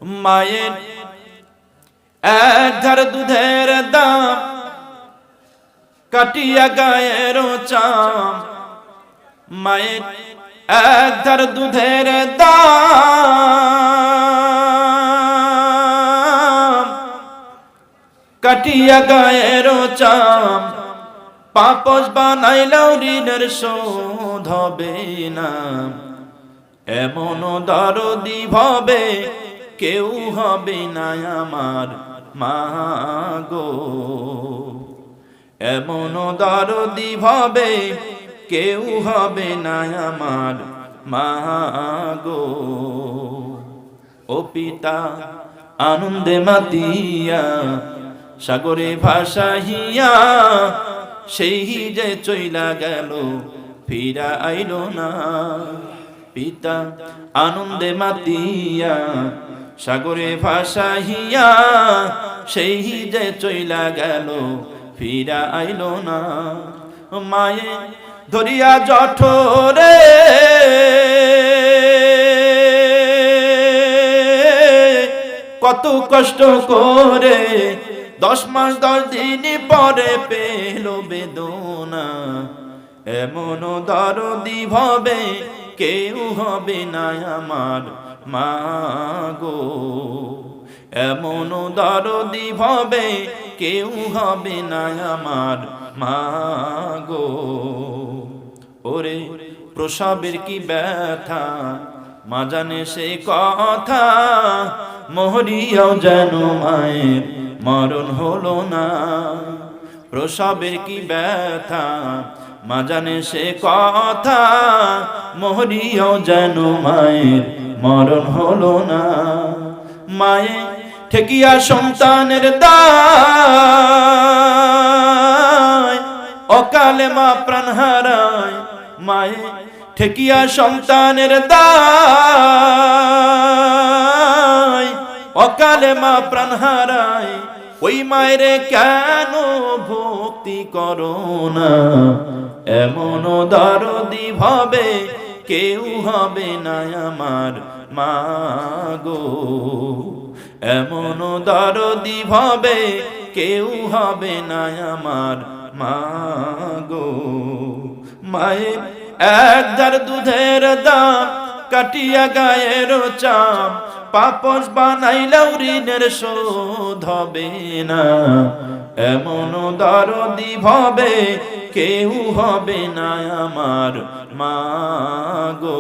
মায়ের এক ধার দুধের দাম কাটিয়া গায়ের চাম। মায়ের এক ধার দুধের দাম কাটিয়া গায়ের চাম। পাপস বানাইলেও ঋণের শোধ হবে না। এমন দরদি ভাবে কেউ হবে না আমার মা গো। এমন দরদি ভাবে কেউ হবে না আমার মা গো। ও পিতা আনন্দে মাতিয়া সাগরে ভাসাইয়া সেই যে চইলা গেল ফিরা আইল না। পিতা আনন্দে মাতিয়া সাগরে ভাসাইয়া সেই যে চইলা গেল ফিরা আইল না। মায়ে ধরিয়া জঠরে কত কষ্ট করে 10 মাস 10 দিন পরে পেল বেদনা। এমন দরদি ভাবে কেউ হবে না আমার মা গো। এমন দরদি ভাবে কেউ হবে না আমার মা গো। ওরে প্রসবের কি ব্যথা মা জানে সে কথা। মরিয়াও যেন মায়ের মরণ হলো না। প্রসবের কি ব্যথা মা জানে সে কথা। মরিয়াও যেন মায়ের মরণ হলো না। মায়ে ঠেকিয়া সন্তানের দায় অকালে মা প্রাণ হারায়। মায়ে ঠেকিয়া সন্তানের দায় অকালে মা প্রাণ হারায়। ওই মায়ের কেন ভক্তি করো না। এমন দরদি ভাবে কেউ হবে না আমার মা গো। এমন দরদি ভাবে কেউ হবে না আমার মা গো। মায়ের এক ধার দুধের দাম কাটিয়া গায়ের চাম। পাপস বানাইলেও ঋণের শোধ হবে না। এমন দরদি ভাবে কেউ হবে না আমার মা গো।